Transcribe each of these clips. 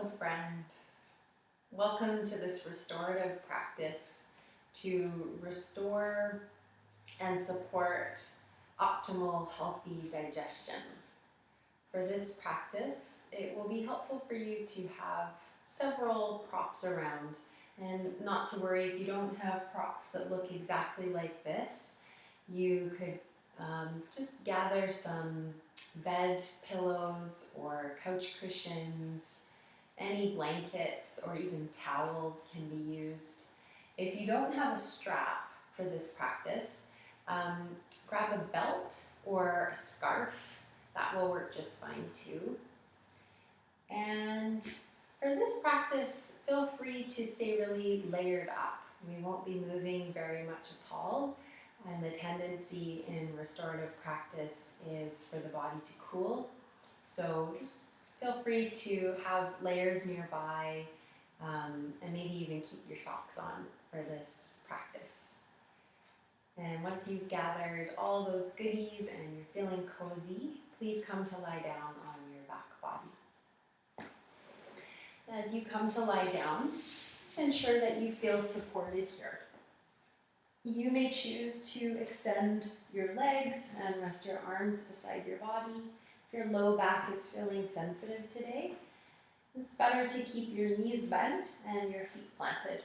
Hello, friend. Welcome to this restorative practice to restore and support optimal, healthy digestion. For this practice, it will be helpful for you to have several props around, and not to worry if you don't have props that look exactly like this. You could just gather some bed pillows or couch cushions. Any blankets or even towels can be used. If you don't have a strap for this practice, grab a belt or a scarf. That will work just fine too. And for this practice, feel free to stay really layered up. We won't be moving very much at all. And the tendency in restorative practice is for the body to cool. So just feel free to have layers nearby, and maybe even keep your socks on for this practice. And once you've gathered all those goodies and you're feeling cozy, please come to lie down on your back body. As you come to lie down, just ensure that you feel supported here. You may choose to extend your legs and rest your arms beside your body. If your low back is feeling sensitive today, it's better to keep your knees bent and your feet planted.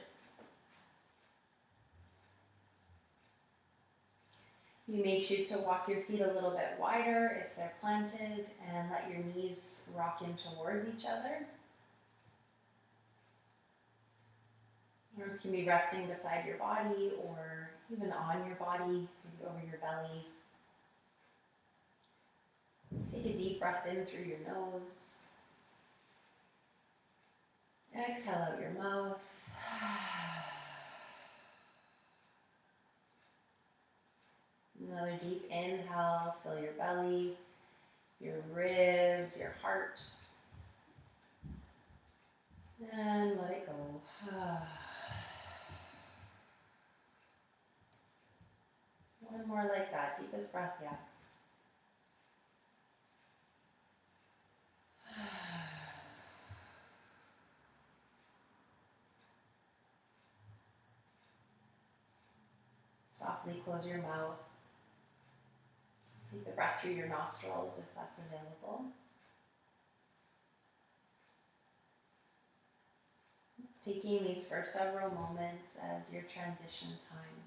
You may choose to walk your feet a little bit wider if they're planted and let your knees rock in towards each other. Arms can be resting beside your body or even on your body, maybe over your belly. Take a deep breath in through your nose. Exhale out your mouth. Another deep inhale, fill your belly, your ribs, your heart. And let it go. One more like that, deepest breath yet. Softly close your mouth. Take the breath through your nostrils if that's available. It's taking these for several moments as your transition time.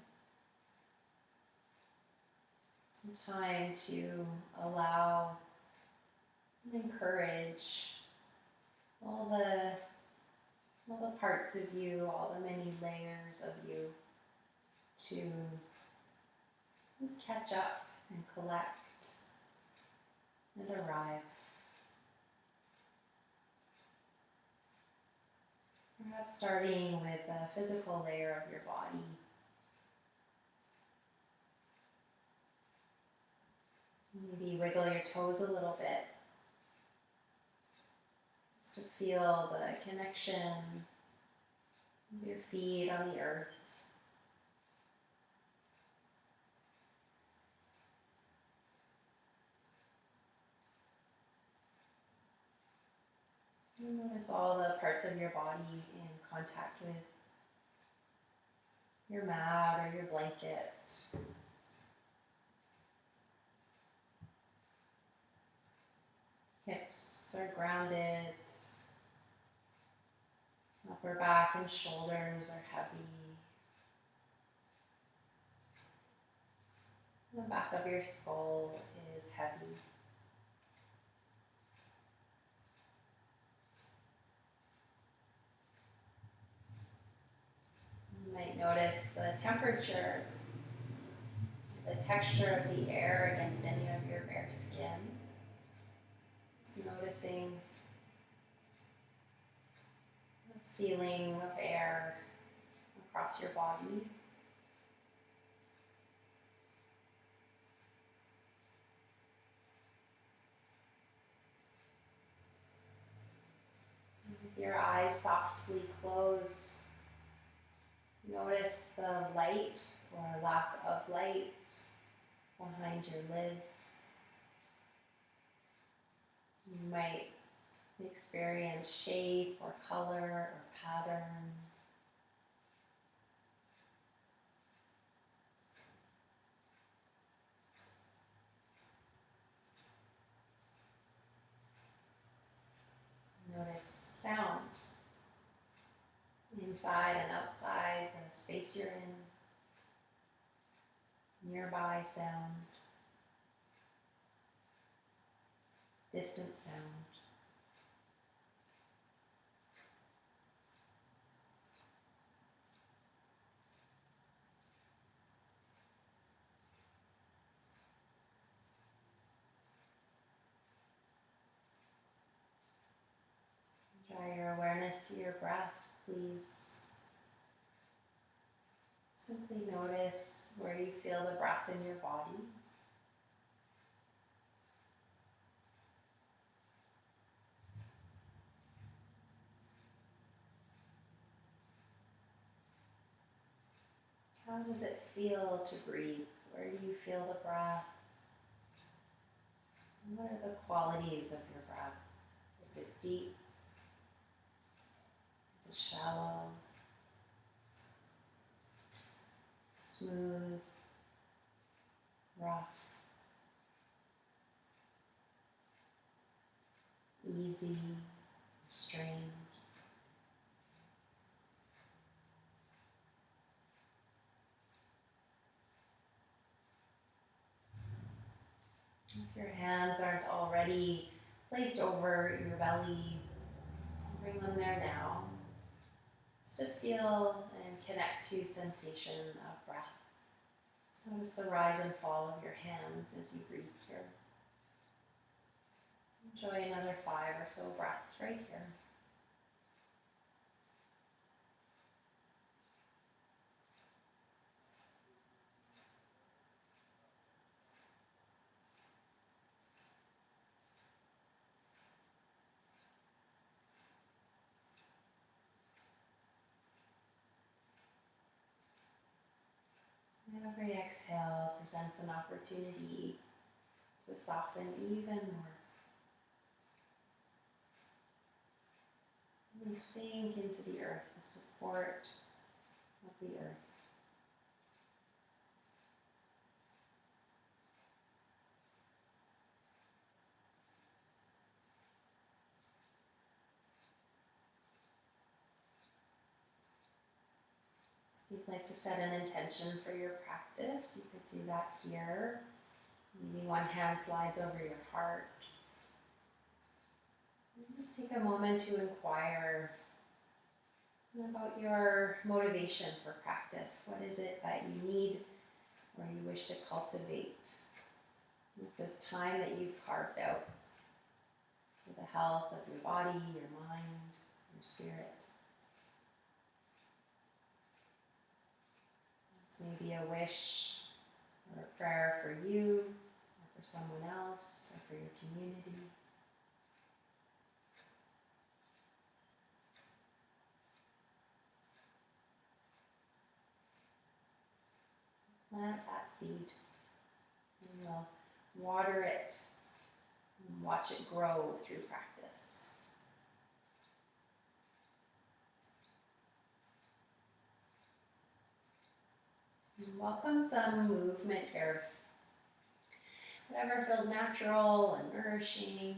Some time to allow and encourage all the parts of you, all the many layers of you to just catch up and collect and arrive. Perhaps starting with the physical layer of your body. Maybe wiggle your toes a little bit, just to feel the connection of your feet on the earth. And notice all the parts of your body in contact with your mat or your blanket. Hips are grounded. Upper back and shoulders are heavy. The back of your skull is heavy. You might notice the temperature, the texture of the air against any of your bare skin. Just noticing the feeling of air across your body. With your eyes softly closed, notice the light or lack of light behind your lids. You might Experience shape or color or pattern. Notice sound, inside and outside the space you're in, nearby sound, distant sound. Draw your awareness to your breath, please. Simply notice where you feel the breath in your body. How does it feel to breathe? Where do you feel the breath? And what are the qualities of your breath? Is it deep? Is it shallow? Smooth? Rough? Easy? Strained? If your hands aren't already placed over your belly, bring them there now. Just to feel and connect to sensation of breath. Just notice the rise and fall of your hands as you breathe here. Enjoy another 5 or so breaths right here. Every exhale presents an opportunity to soften even more. Really sink into the earth, the support of the earth. If you'd like to set an intention for your practice, you could do that here. Maybe one hand slides over your heart. And just take a moment to inquire about your motivation for practice. What is it that you need or you wish to cultivate with this time that you've carved out for the health of your body, your mind, your spirit? This may be a wish or a prayer for you, or for someone else, or for your community. Plant that seed, and we'll water it and watch it grow through practice. And welcome some movement here. Whatever feels natural and nourishing.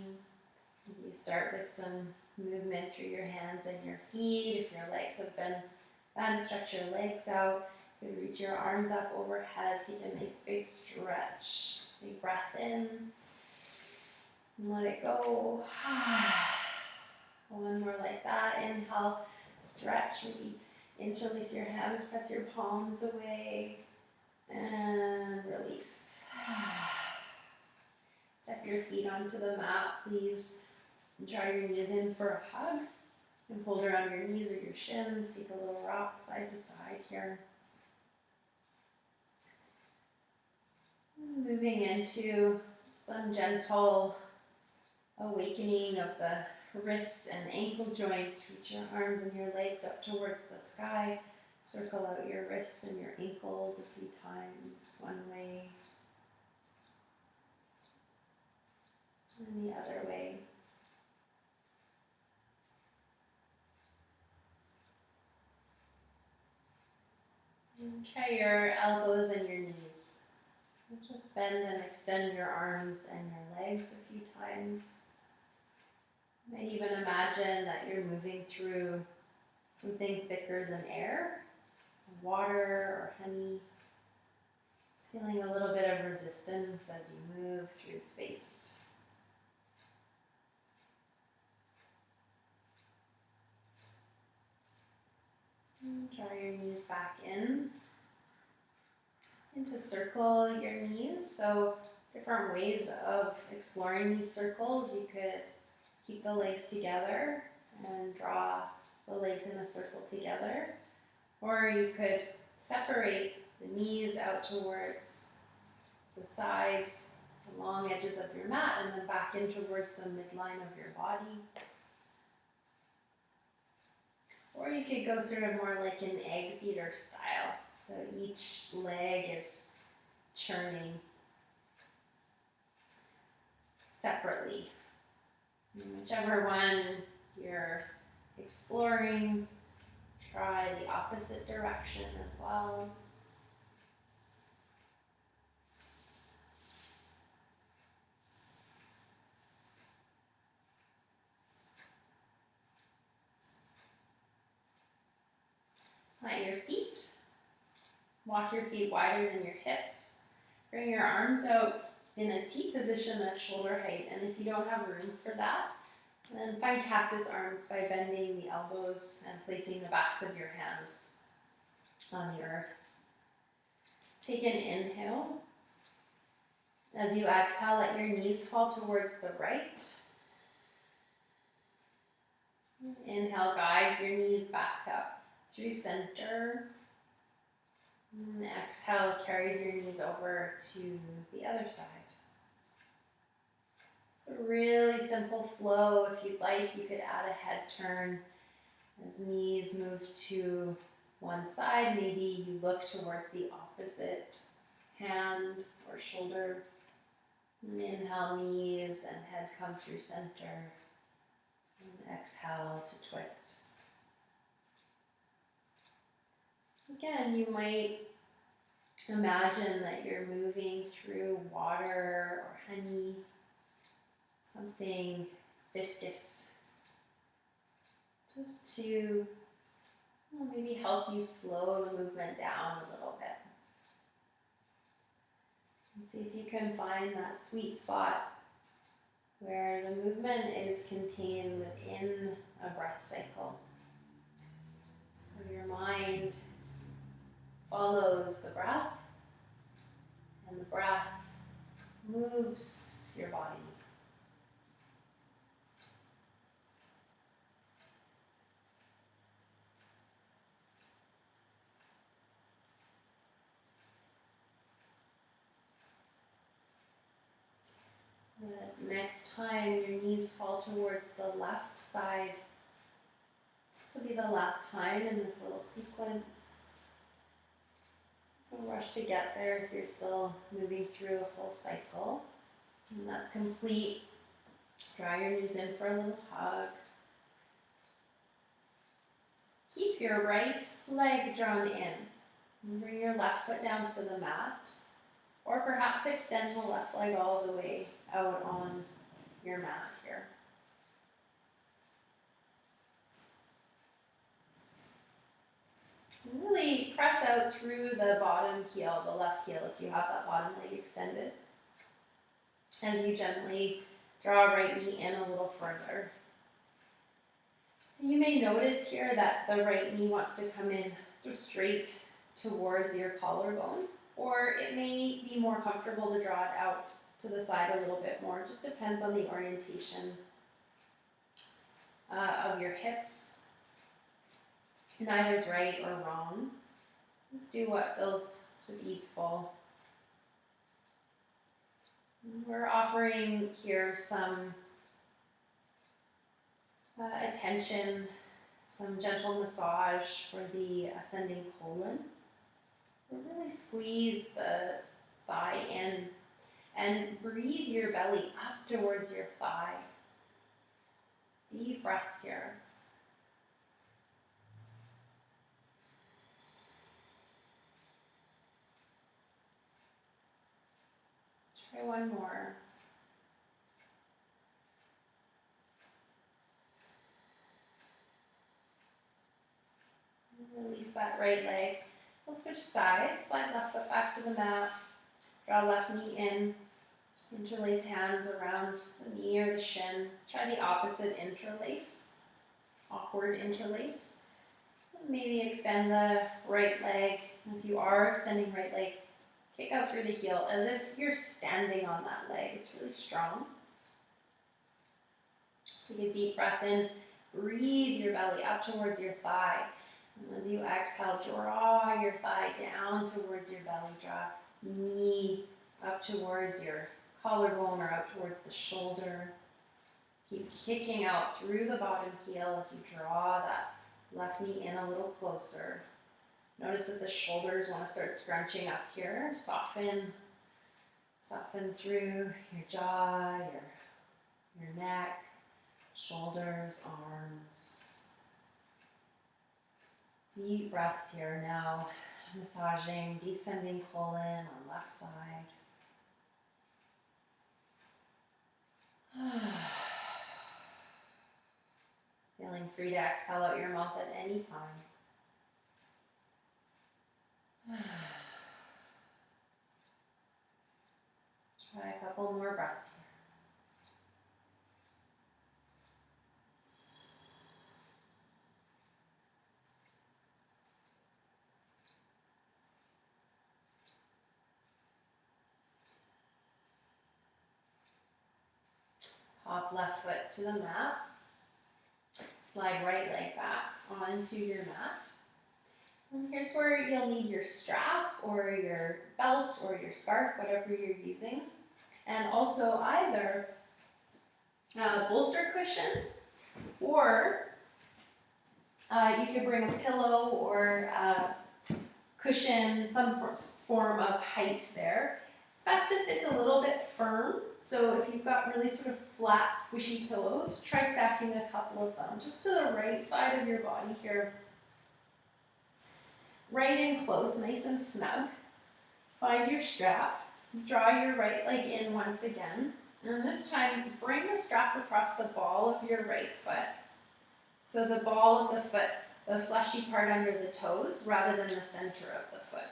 You start with some movement through your hands and your feet. If your legs have been bent, stretch your legs out. You can reach your arms up overhead. Take a nice big stretch. Big breath in. And let it go. One more like that. Inhale, stretch. Maybe interlace your hands, press your palms away. And release. Step your feet onto the mat, please. Draw your knees in for a hug. And hold around your knees or your shins. Take a little rock side to side here. Moving into some gentle awakening of the wrist and ankle joints. Reach your arms and your legs up towards the sky. Circle out your wrists and your ankles a few times, one way and the other way. And try your elbows and your knees. Just bend and extend your arms and your legs a few times. You might even imagine that you're moving through something thicker than air, some water or honey. Just feeling a little bit of resistance as you move through space. And draw your knees back in. And to circle your knees. So different ways of exploring these circles. You could keep the legs together and draw the legs in a circle together. Or you could separate the knees out towards the sides, the long edges of your mat, and then back in towards the midline of your body. Or you could go sort of more like an egg beater style. So each leg is churning separately. And whichever one you're exploring, try the opposite direction as well. Plant your feet. Walk your feet wider than your hips. Bring your arms out in a T position at shoulder height. And if you don't have room for that, then find cactus arms by bending the elbows and placing the backs of your hands on the earth. Take an inhale. As you exhale, let your knees fall towards the right. Inhale guides your knees back up through center. And exhale carries your knees over to the other side. It's a really simple flow. If you'd like, you could add a head turn as knees move to one side. Maybe you look towards the opposite hand or shoulder. And inhale, knees and head come through center. And exhale to twist. Again, you might imagine that you're moving through water or honey, something viscous, just to maybe help you slow the movement down a little bit. And see if you can find that sweet spot where the movement is contained within a breath cycle. So your mind follows the breath, and the breath moves your body. The next time your knees fall towards the left side, this will be the last time in this little sequence. Don't rush to get there if you're still moving through a full cycle. And that's complete. Draw your knees in for a little hug. Keep your right leg drawn in. And bring your left foot down to the mat. Or perhaps extend the left leg all the way out on your mat here. Really press out through the bottom heel, the left heel, if you have that bottom leg extended. As you gently draw right knee in a little further. You may notice here that the right knee wants to come in sort of straight towards your collarbone, or it may be more comfortable to draw it out to the side a little bit more. It just depends on the orientation of your hips. Neither's right or wrong. Just do what feels sort of easeful. We're offering here some attention, some gentle massage for the ascending colon. We'll really squeeze the thigh in and breathe your belly up towards your thigh. Deep breaths here. Try one more. Release that right leg. We'll switch sides. Slide left foot back to the mat. Draw left knee in. Interlace hands around the knee or the shin. Try the opposite interlace. Awkward interlace. Maybe extend the right leg. If you are extending right leg, kick out through the heel as if you're standing on that leg. It's really strong. Take a deep breath in. Breathe your belly up towards your thigh. And as you exhale, draw your thigh down towards your belly. Draw knee up towards your collarbone or up towards the shoulder. Keep kicking out through the bottom heel as you draw that left knee in a little closer. Notice that the shoulders want to start scrunching up here. Soften through your jaw, your neck, shoulders, arms. Deep breaths here now. Massaging, descending colon on left side. Feeling free to exhale out your mouth at any time. Try a couple more breaths here. Hop left foot to the mat. Slide right leg back onto your mat. And here's where you'll need your strap or your belt or your scarf, whatever you're using. And also either a bolster cushion or you could bring a pillow or a cushion, some form of height there. It's best if it's a little bit firm. So if you've got really sort of flat, squishy pillows, try stacking a couple of them just to the right side of your body here. Right in close, nice and snug. Find your strap. Draw your right leg in once again. And this time, bring the strap across the ball of your right foot. So the ball of the foot, the fleshy part under the toes, rather than the center of the foot.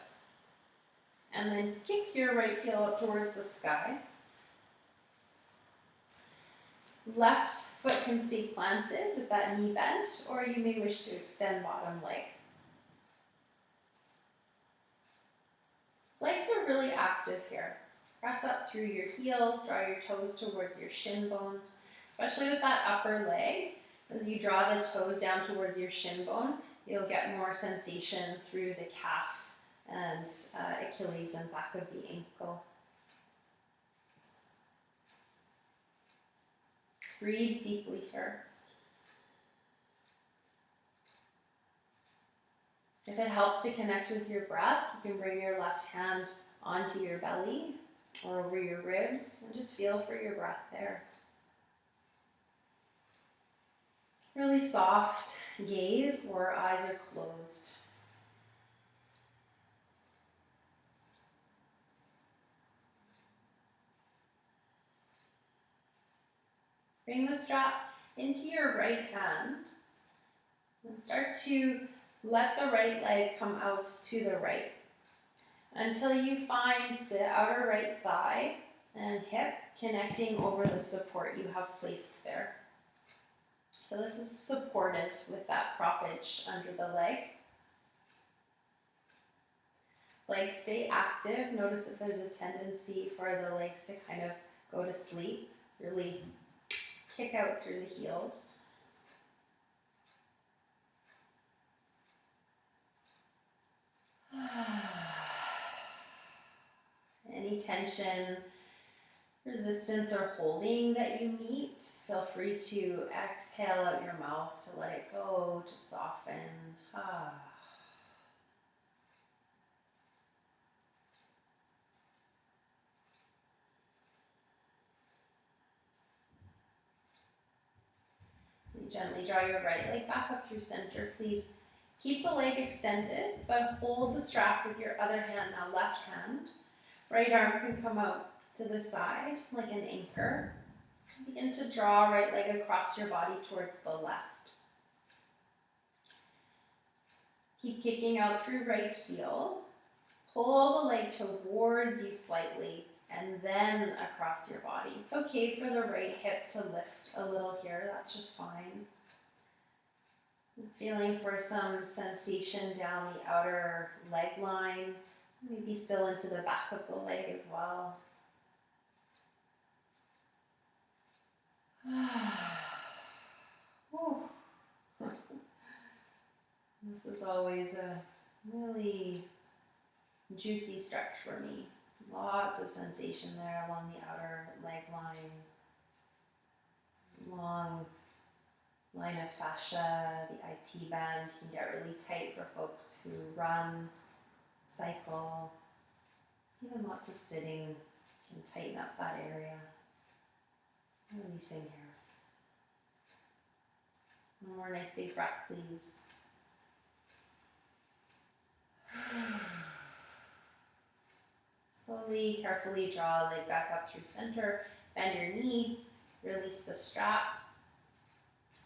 And then kick your right heel up towards the sky. Left foot can stay planted with that knee bent, or you may wish to extend bottom leg. Legs are really active here. Press up through your heels, draw your toes towards your shin bones, especially with that upper leg. As you draw the toes down towards your shin bone, you'll get more sensation through the calf and Achilles and back of the ankle. Breathe deeply here. If it helps to connect with your breath, you can bring your left hand onto your belly or over your ribs and just feel for your breath there. Really soft gaze or eyes are closed. Bring the strap into your right hand and start to let the right leg come out to the right until you find the outer right thigh and hip connecting over the support you have placed there. So this is supported with that prop edge under the leg. Legs stay active. Notice if there's a tendency for the legs to kind of go to sleep. Really kick out through the heels. Any tension, resistance, or holding that you meet, feel free to exhale out your mouth to let it go, to soften. Gently draw your right leg back up through center. Please keep the leg extended, but hold the strap with your other hand, now left hand. Right arm can come out to the side like an anchor. Begin to draw right leg across your body towards the left. Keep kicking out through right heel. Pull the leg towards you slightly and then across your body. It's okay for the right hip to lift a little here, that's just fine. Feeling for some sensation down the outer leg line, maybe still into the back of the leg as well. This is always a really juicy stretch for me. Lots of sensation there along the outer leg line. Long line of fascia, the IT band can get really tight for folks who run, cycle, even lots of sitting can tighten up that area. Releasing here. One more nice big breath, please. Slowly, carefully draw leg back up through center. Bend your knee. Release the strap.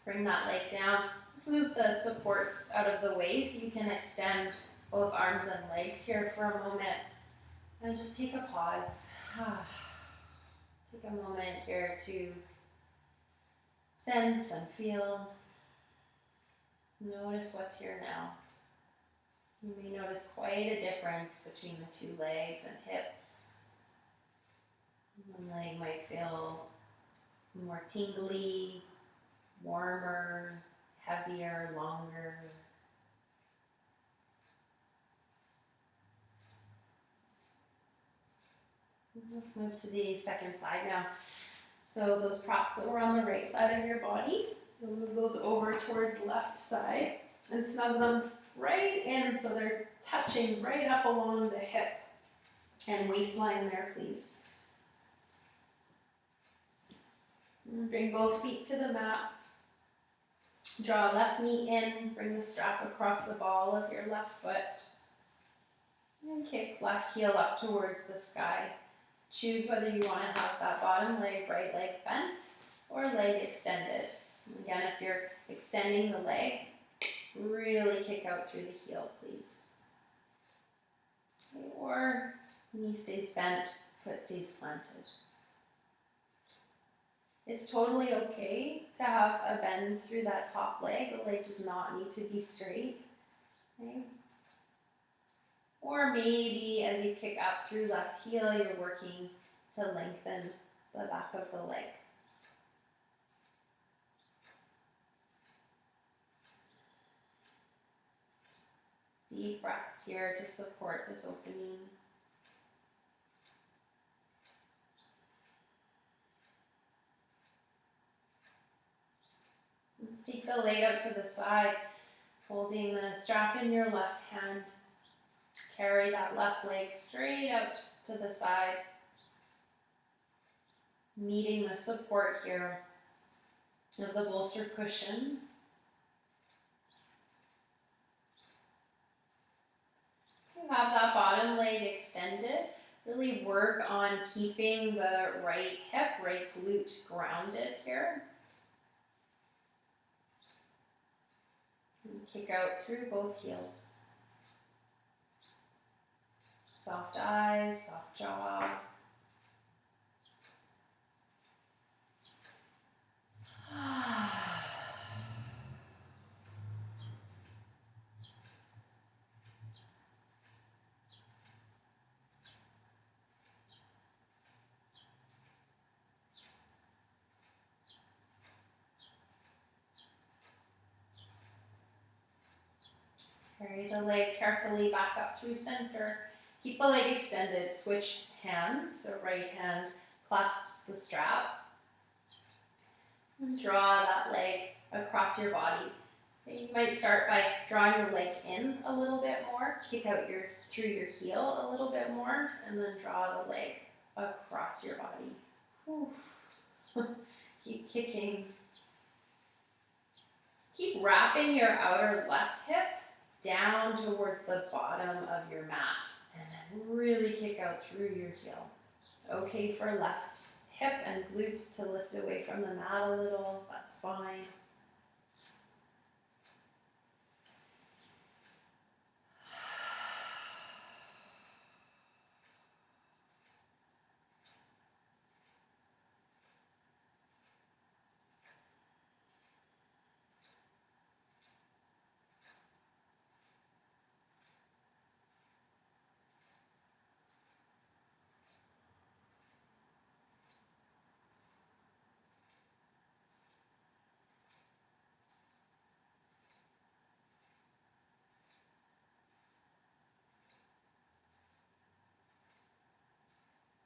Bring that leg down. Just move the supports out of the way so you can extend both arms and legs here for a moment. And just take a pause. Take a moment here to sense and feel. Notice what's here now. You may notice quite a difference between the two legs and hips. One leg might feel more tingly, warmer, heavier, longer. Let's move to the second side now. So those props that were on the right side of your body, you'll move those over towards the left side and snug them right in so they're touching right up along the hip and waistline there, please. And bring both feet to the mat. Draw left knee in, bring the strap across the ball of your left foot. And kick left heel up towards the sky. Choose whether you want to have that bottom leg, right leg bent or leg extended. Again, if you're extending the leg, really kick out through the heel, please. Okay, or knee stays bent, foot stays planted. It's totally okay to have a bend through that top leg. The leg does not need to be straight. Okay? Or maybe as you kick up through left heel, you're working to lengthen the back of the leg. Deep breaths here to support this opening. Let's take the leg out to the side, holding the strap in your left hand. Carry that left leg straight out to the side, meeting the support here of the bolster cushion. You have that bottom leg extended. Really work on keeping the right hip, right glute grounded here. And kick out through both heels. Soft eyes, soft jaw. Carry the leg carefully back up through center. Keep the leg extended. Switch hands. So right hand clasps the strap. And draw that leg across your body. You might start by drawing the leg in a little bit more. Kick out through your heel a little bit more. And then draw the leg across your body. Keep kicking. Keep wrapping your outer left hip down towards the bottom of your mat, and then really kick out through your heel. Okay for left hip and glute to lift away from the mat a little, that's fine.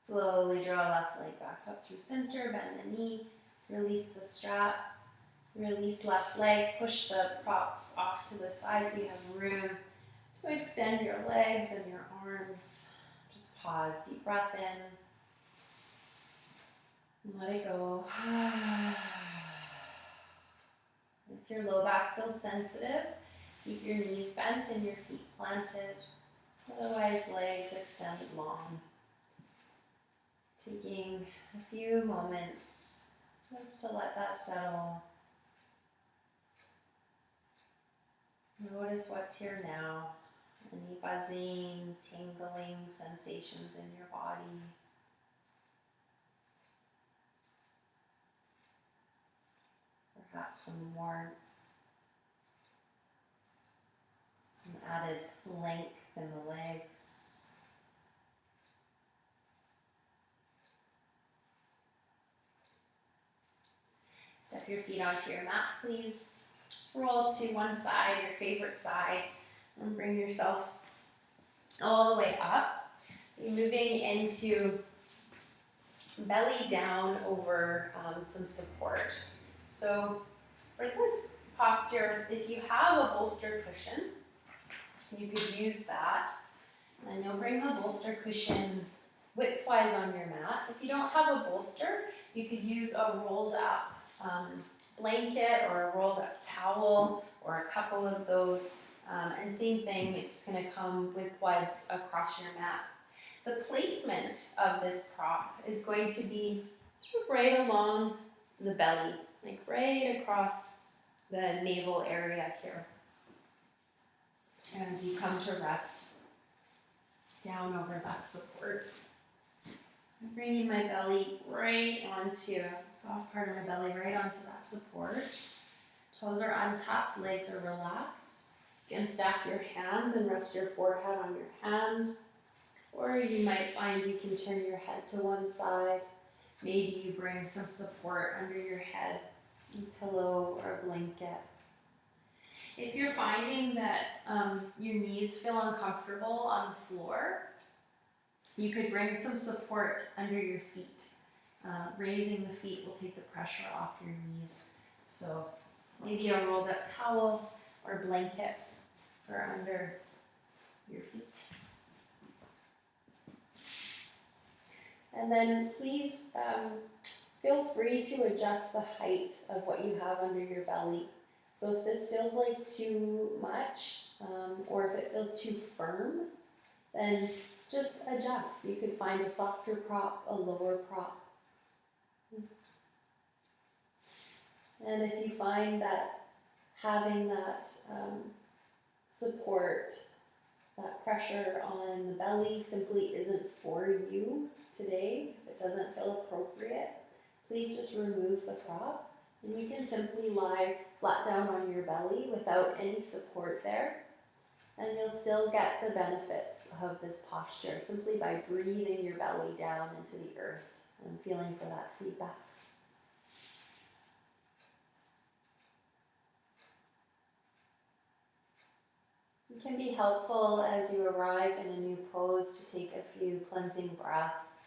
Slowly draw left leg back up through center, bend the knee, release the strap, release left leg, push the props off to the side so you have room to extend your legs and your arms. Just pause, deep breath in, and let it go. If your low back feels sensitive, keep your knees bent and your feet planted. Otherwise, legs extended long. Taking a few moments just to let that settle. Notice what's here now. Any buzzing, tingling sensations in your body. Perhaps some warmth, some added length in the legs. Step your feet onto your mat, please. Just roll to one side, your favorite side, and bring yourself all the way up. You're moving into belly down over some support. So for this posture, if you have a bolster cushion, you could use that. And you'll bring the bolster cushion widthwise on your mat. If you don't have a bolster, you could use a rolled up blanket or a rolled up towel or a couple of those. And same thing, it's just going to come widthwise across your mat. The placement of this prop is going to be sort of right along the belly, like right across the navel area here. As you come to rest down over that support. I'm bringing my belly right onto the soft part of my belly, right onto that support. Toes are untucked, legs are relaxed. You can stack your hands and rest your forehead on your hands. Or you might find you can turn your head to one side. Maybe you bring some support under your head, a pillow or a blanket. If you're finding that your knees feel uncomfortable on the floor, you could bring some support under your feet. Raising the feet will take the pressure off your knees. So maybe a rolled up towel or blanket for under your feet. And then please feel free to adjust the height of what you have under your belly. So if this feels like too much, or if it feels too firm, then just adjust. You could find a softer prop, a lower prop. And if you find that having that support, that pressure on the belly simply isn't for you today, if it doesn't feel appropriate, please just remove the prop. And you can simply lie flat down on your belly without any support there. And you'll still get the benefits of this posture simply by breathing your belly down into the earth and feeling for that feedback. It can be helpful as you arrive in a new pose to take a few cleansing breaths.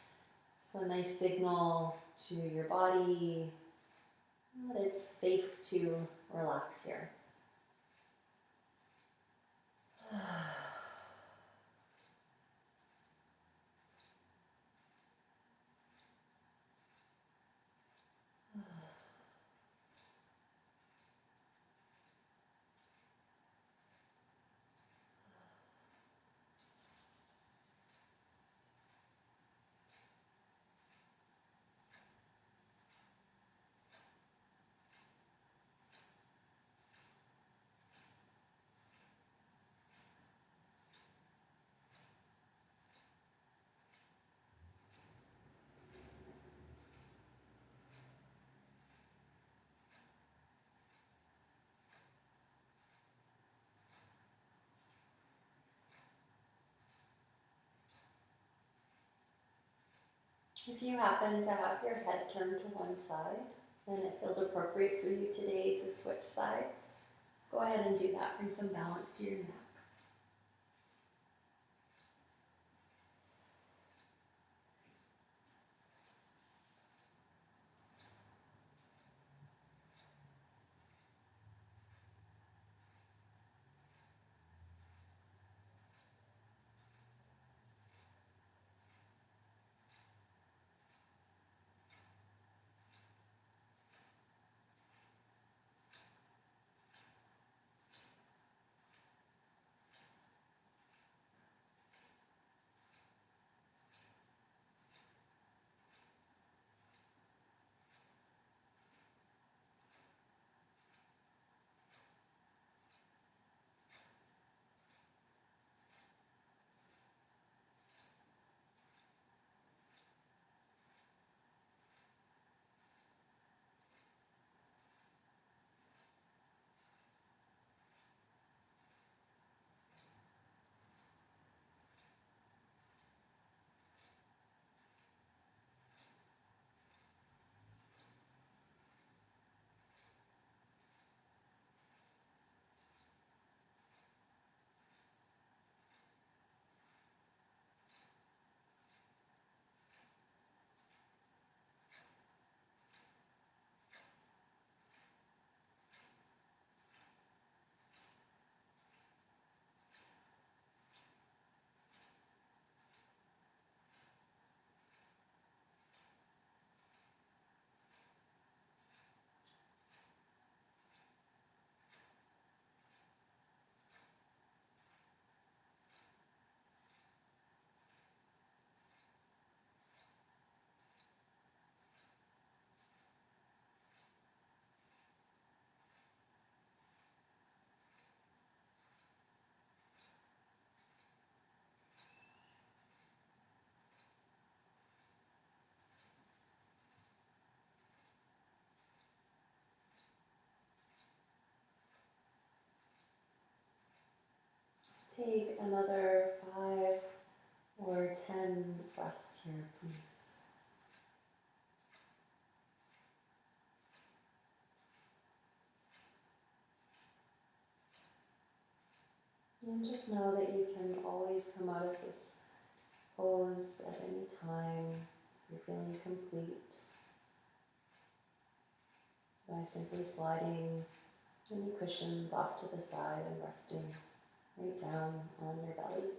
So a nice signal to your body that it's safe to relax here. If you happen to have your head turned to one side, and it feels appropriate for you today to switch sides, just go ahead and do that. Bring some balance to your neck. Take another 5 or 10 breaths here, please. And just know that you can always come out of this pose at any time if you're feeling complete by simply sliding any cushions off to the side and resting right down on your belly.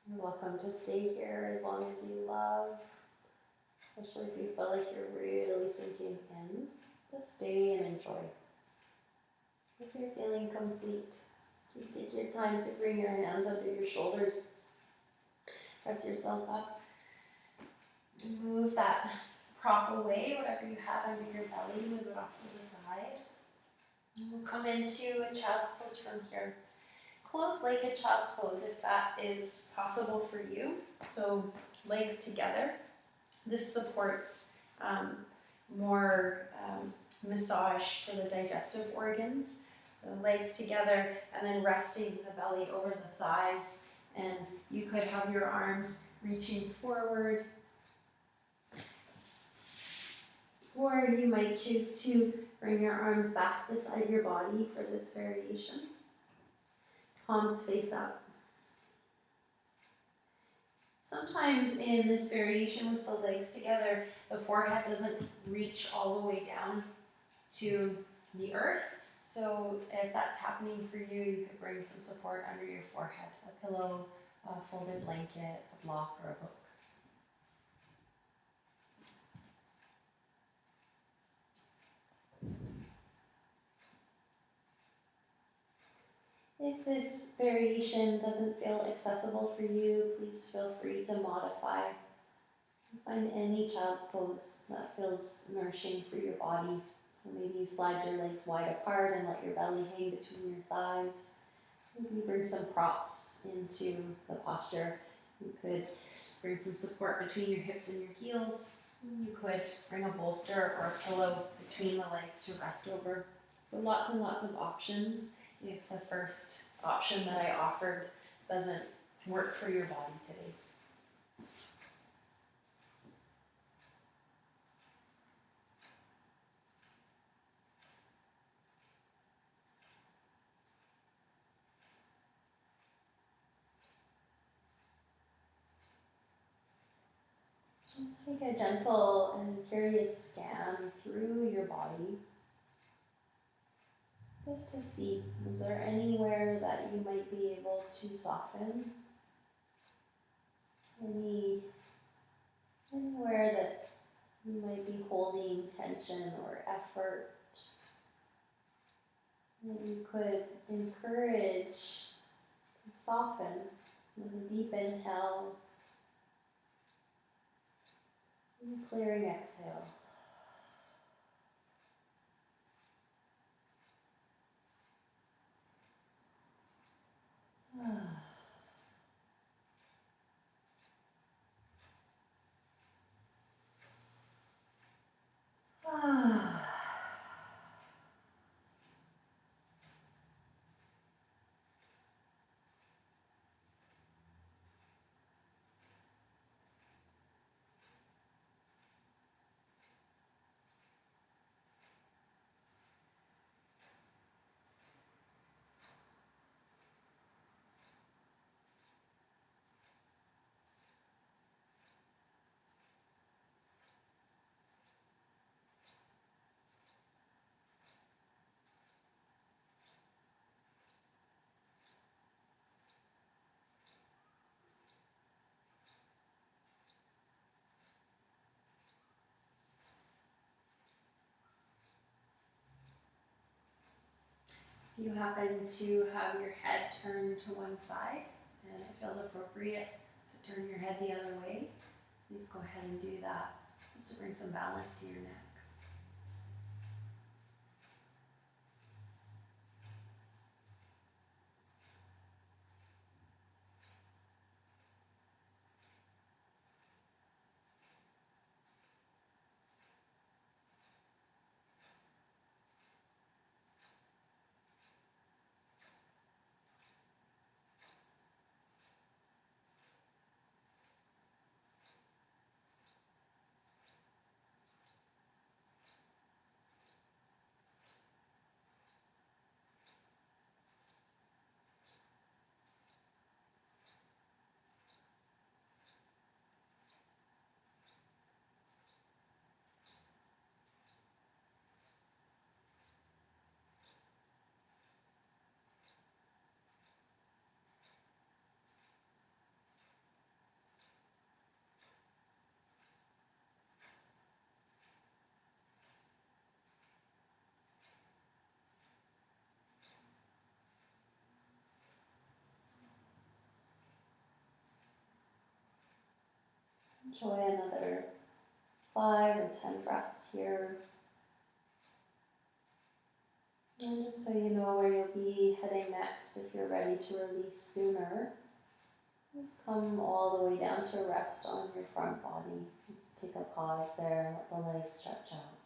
You're welcome to stay here as long as you love, especially if you feel like you're really sinking in. Just stay and enjoy. If you're feeling complete, please take your time to bring your hands under your shoulders. Press yourself up. Move that prop away, whatever you have under your belly, move it off to the side. And we'll come into a child's pose from here. Close-legged child's pose if that is possible for you. So legs together. This supports more massage for the digestive organs. So legs together and then resting the belly over the thighs. And you could have your arms reaching forward. Or you might choose to bring your arms back beside your body for this variation. Palms face up. Sometimes in this variation with the legs together, the forehead doesn't reach all the way down to the earth. So if that's happening for you, you could bring some support under your forehead, a pillow, a folded blanket, a block, or a book. If this variation doesn't feel accessible for you, please feel free to modify Find any child's pose that feels nourishing for your body. So maybe you slide your legs wide apart and let your belly hang between your thighs. Maybe bring some props into the posture. You could bring some support between your hips and your heels. You could bring a bolster or a pillow between the legs to rest over. So lots and lots of options if the first option that I offered doesn't work for your body today. Just take a gentle and curious scan through your body, just to see, is there anywhere that you might be able to soften? Anywhere that you might be holding tension or effort, that you could encourage to soften with a deep inhale and a clearing exhale. If you happen to have your head turned to one side and it feels appropriate to turn your head the other way, please go ahead and do that, just to bring some balance to your neck. Enjoy another 5 or 10 breaths here. And just so you know where you'll be heading next, if you're ready to release sooner, just come all the way down to rest on your front body. Just take a pause there and let the legs stretch out.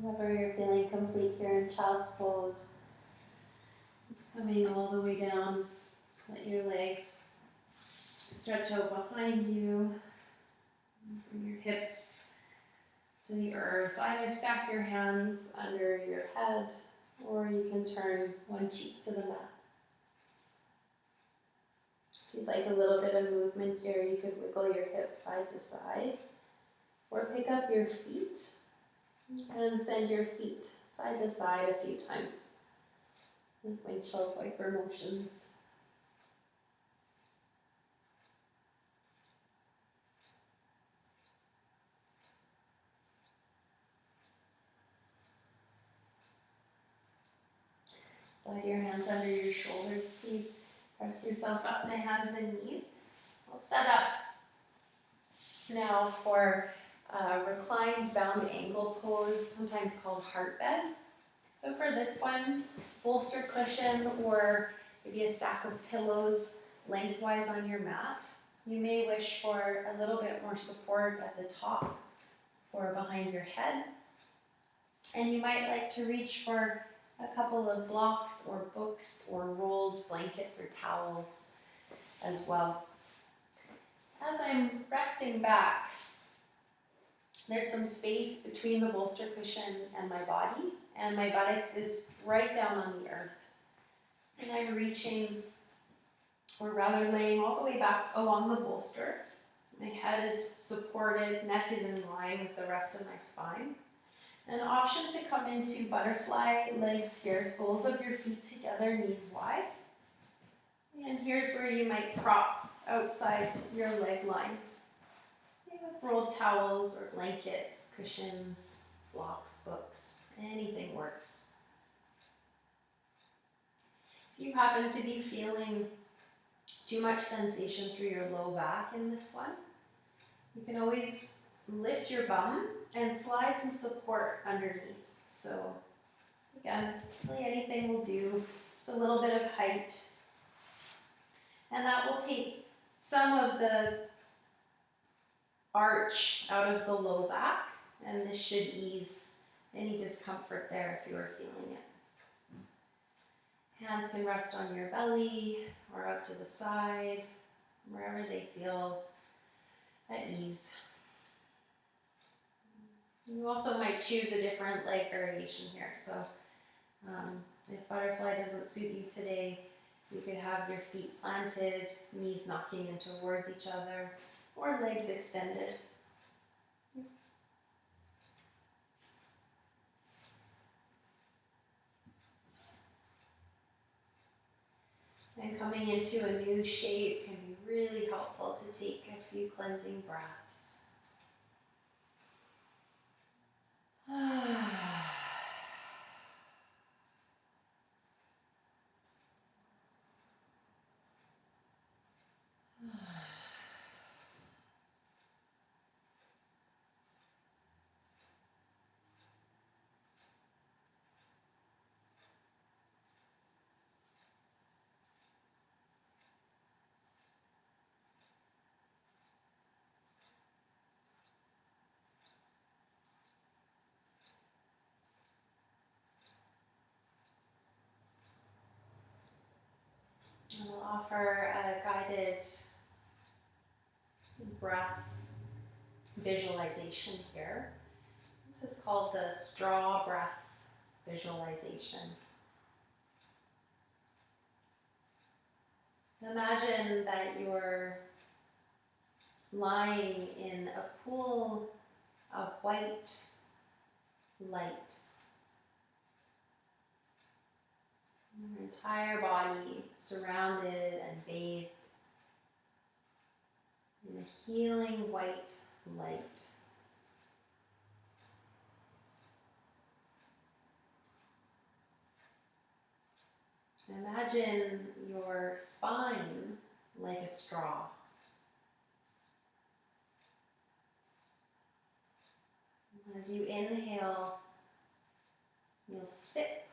Whenever you're feeling complete here in child's pose, it's coming all the way down. Let your legs stretch out behind you. Bring your hips to the earth. Either stack your hands under your head, or you can turn one cheek to the mat. If you'd like a little bit of movement here, you could wiggle your hips side to side, or pick up your feet and send your feet side to side a few times with windshield wiper motions. Slide your hands under your shoulders, please. Press yourself up to hands and knees. We'll set up now for reclined bound ankle pose, sometimes called heart bed. So for this one, bolster cushion or maybe a stack of pillows lengthwise on your mat. You may wish for a little bit more support at the top or behind your head. And you might like to reach for a couple of blocks or books or rolled blankets or towels as well. As I'm resting back, there's some space between the bolster cushion and my body, and my buttocks is right down on the earth. And I'm reaching, or rather laying all the way back along the bolster. My head is supported, neck is in line with the rest of my spine. An option to come into butterfly, legs here, soles of your feet together, knees wide. And here's where you might prop outside your leg lines. With rolled towels or blankets, cushions, blocks, books, anything works. If you happen to be feeling too much sensation through your low back in this one, you can always lift your bum and slide some support underneath. So again, really anything will do, just a little bit of height. And that will take some of the arch out of the low back, and this should ease any discomfort there if you are feeling it. Hands can rest on your belly or out to the side, wherever they feel at ease. You also might choose a different leg variation here. So if butterfly doesn't suit you today, you could have your feet planted, knees knocking in towards each other, or legs extended. And coming into a new shape can be really helpful to take a few cleansing breaths. And we'll offer a guided breath visualization here. This is called the straw breath visualization. Imagine that you're lying in a pool of white light. Your entire body surrounded and bathed in a healing white light. Imagine your spine like a straw. As you inhale, you'll sip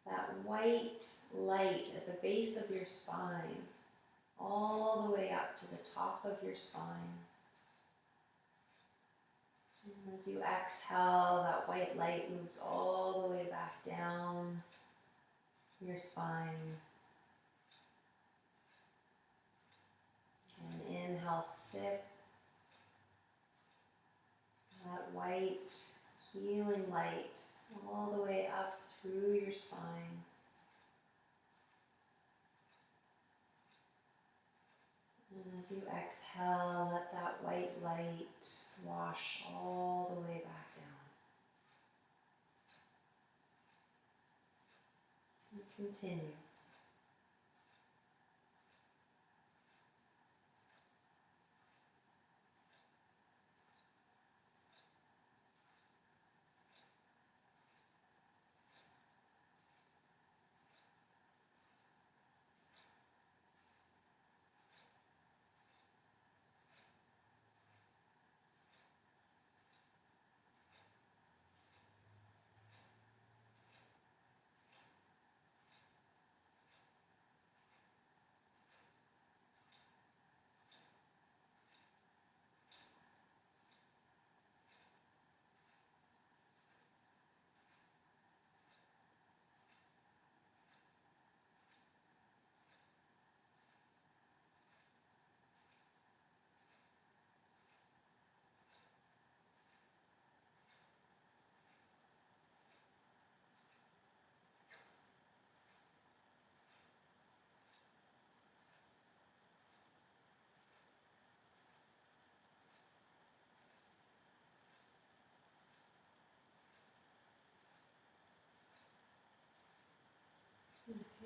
that white light at the base of your spine, all the way up to the top of your spine. And as you exhale, that white light moves all the way back down your spine. And inhale, sip that white healing light all the way up through your spine. And as you exhale, let that white light wash all the way back down. And continue.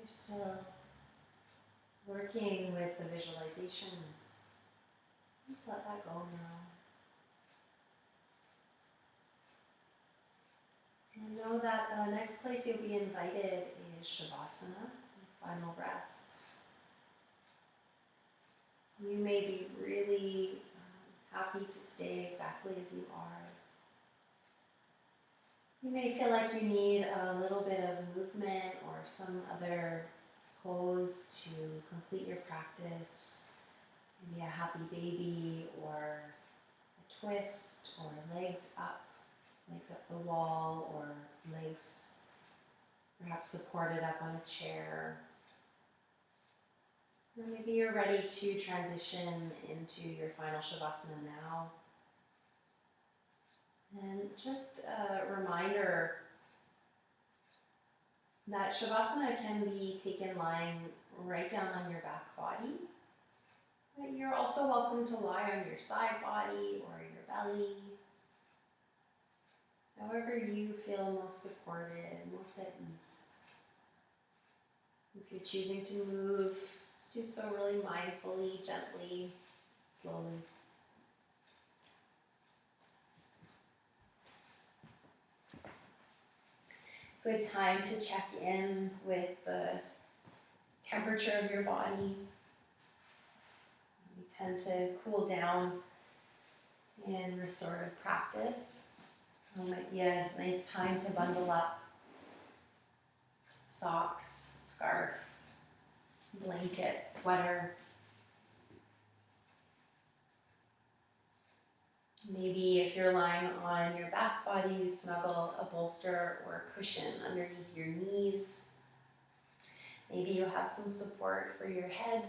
You're still working with the visualization. Just let that go now. And know that the next place you'll be invited is Shavasana, final rest. You may be really happy to stay exactly as you are. You may feel like you need a little bit of movement or some other pose to complete your practice. Maybe a happy baby or a twist or legs up the wall, or legs perhaps supported up on a chair. Or maybe you're ready to transition into your final Shavasana now. And just a reminder that Shavasana can be taken lying right down on your back body. But you're also welcome to lie on your side body or your belly. However you feel most supported, most at ease. If you're choosing to move, just do so really mindfully, gently, slowly. Good time to check in with the temperature of your body. We tend to cool down in restorative practice. It might be a nice time to bundle up socks, scarf, blanket, sweater. Maybe if you're lying on your back body, you snuggle a bolster or a cushion underneath your knees. Maybe you have some support for your head.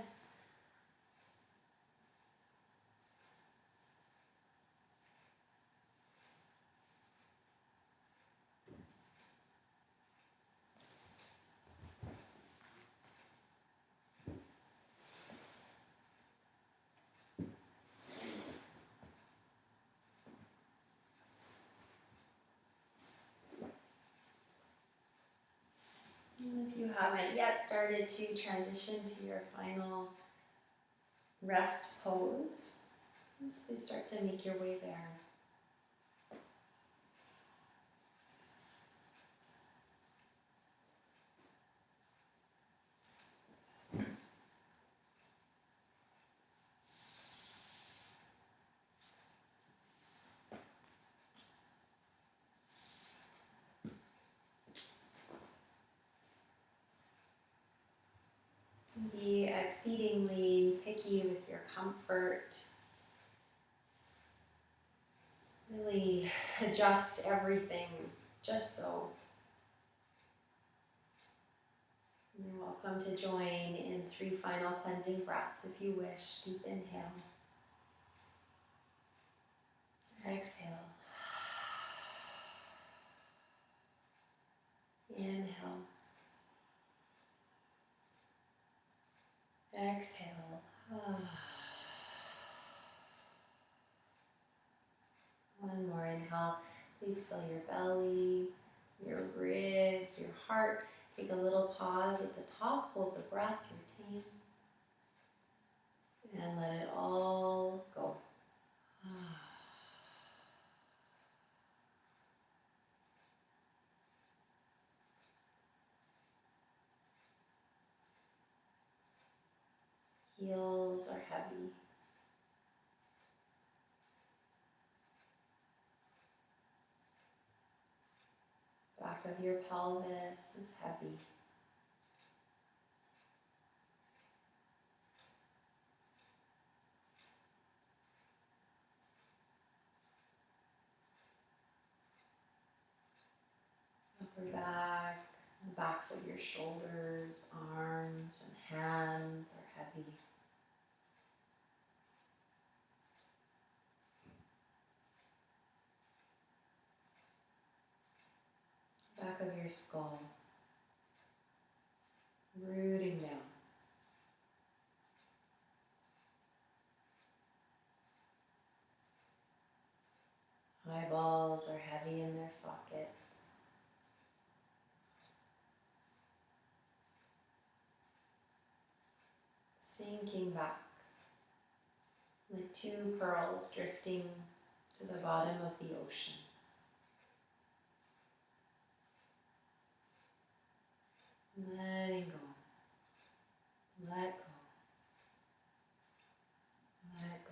And if you haven't yet started to transition to your final rest pose, please start to make your way there. Be exceedingly picky with your comfort. Really adjust everything just so. You're welcome to join in 3 final cleansing breaths if you wish. Deep inhale. Exhale. Inhale. Exhale. One more inhale. Please fill your belly, your ribs, your heart. Take a little pause at the top. Hold the breath. Retain. And let it all go. Heels are heavy. Back of your pelvis is heavy. Upper back, the backs of your shoulders, arms, and hands are heavy. Back of your skull, rooting down. Eyeballs are heavy in their sockets. sinking back like two pearls drifting to the bottom of the ocean. Letting go. Let go. Let go.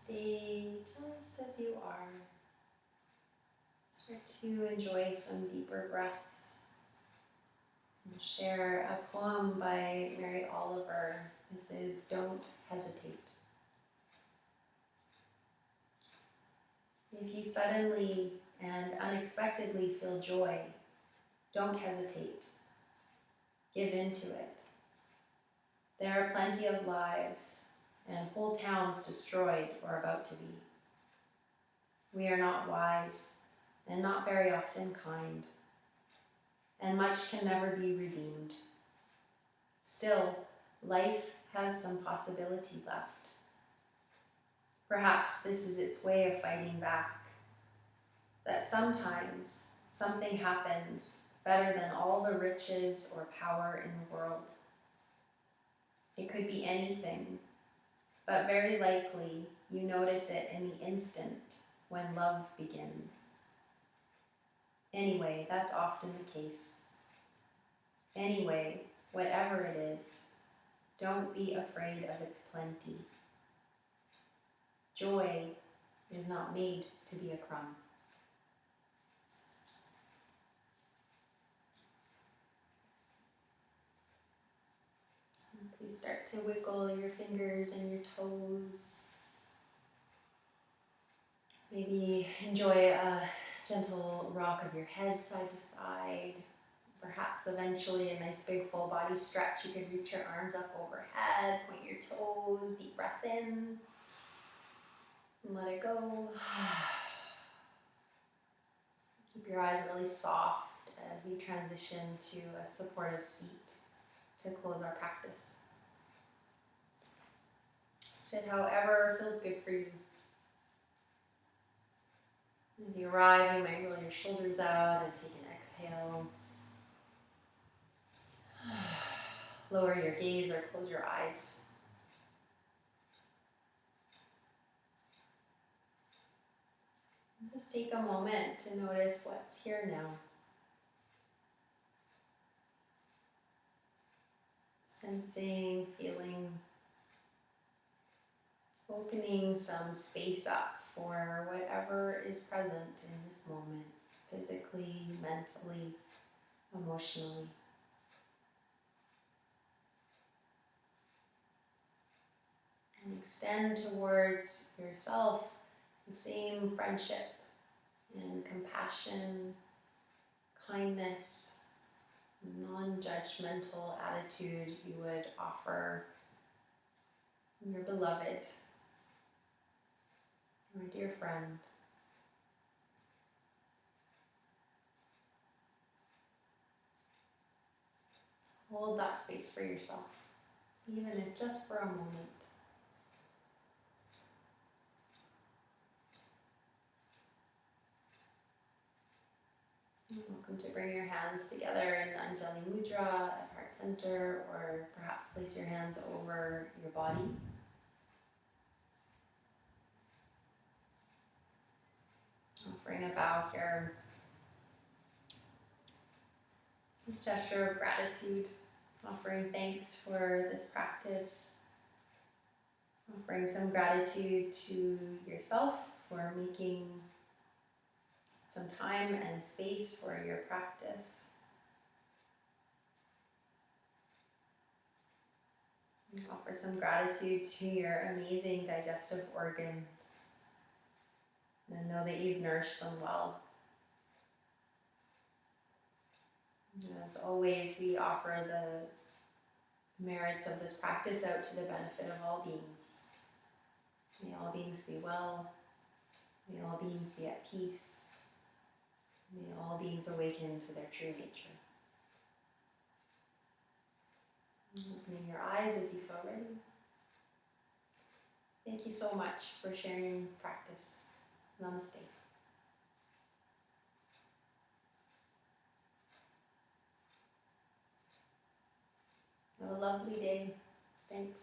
Stay just as you are. Start to enjoy some deeper breaths. I'll share a poem by Mary Oliver. This is Don't Hesitate. If you suddenly and unexpectedly feel joy, don't hesitate. Give in to it. There are plenty of lives and whole towns destroyed or about to be. We are not wise and not very often kind, and much can never be redeemed. Still, life has some possibility left. Perhaps this is its way of fighting back, that sometimes something happens better than all the riches or power in the world. It could be anything, but very likely you notice it in the instant when love begins. Anyway, that's often the case. Anyway, whatever it is, don't be afraid of its plenty. Joy is not made to be a crumb. Please start to wiggle your fingers and your toes. Maybe enjoy a gentle rock of your head side to side. Perhaps eventually a nice big full body stretch. You could reach your arms up overhead, point your toes, deep breath in, and let it go. Keep your eyes really soft as you transition to a supportive seat to close our practice. Sit however feels good for you. If you arrive, you might roll your shoulders out and take an exhale. Lower your gaze or close your eyes. Just take a moment to notice what's here now. Sensing, feeling, opening some space up for whatever is present in this moment, physically, mentally, emotionally. And extend towards yourself the same friendship and compassion, kindness, non-judgmental attitude you would offer your beloved, my dear friend. Hold that space for yourself, even if just for a moment. You're welcome to bring your hands together in Anjali Mudra at heart center, or perhaps place your hands over your body. Offering a bow here. This gesture of gratitude, offering thanks for this practice, offering some gratitude to yourself for making some time and space for your practice. And offer some gratitude to your amazing digestive organs, and know that you've nourished them well. As always, we offer the merits of this practice out to the benefit of all beings. May all beings be well. May all beings be at peace. May all beings awaken to their true nature. Opening your eyes as you feel ready. Thank you so much for sharing practice. Namaste. Have a lovely day. Thanks.